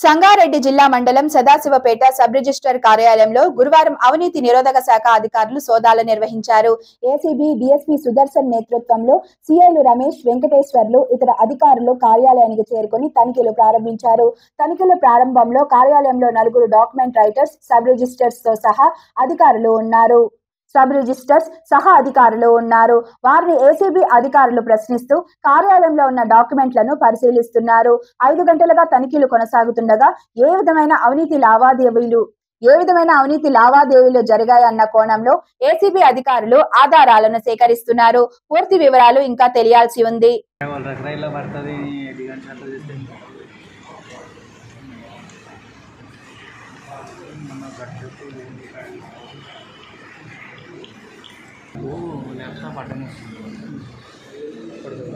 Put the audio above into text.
సంగారెడ్డి జిల్లా మండలం Sadasivpet sub register కార్యాలయంలో గురువారం అవినీతి నిరోధక శాఖ అధికారులు సోదాలు నిర్వహించారు. ఏసీబీ డీఎస్పీ సుదర్శన్ నేతృత్వంలో సీఐలు రమేష్, వెంకటేశ్వర్లు ఇతర అధికారులు కార్యాలయానికి చేరుకొని తనిఖీలు ప్రారంభించారు. తనిఖీల ప్రారంభంలో కార్యాలయంలో 4 డాక్యుమెంట్ రైటర్స్, సబ్ రిజిస్టర్స్ తో సహా అధికారులు ఉన్నారు. వారిని ఏసీబీ అధికారులు ప్రశ్నిస్తూ కార్యాలయంలో ఉన్న డాక్యుమెంట్లను పరిశీలిస్తున్నారు. 5 గంటలుగా తనిఖీలు కొనసాగుతుండగా ఏ విధమైన అవినీతి లావాదేవీలు జరిగాయన్న కోణంలో ఏసీబీ అధికారులు ఆధారాలను సేకరిస్తున్నారు. పూర్తి వివరాలు ఇంకా తెలియాల్సి ఉంది. Laptop अटन laptop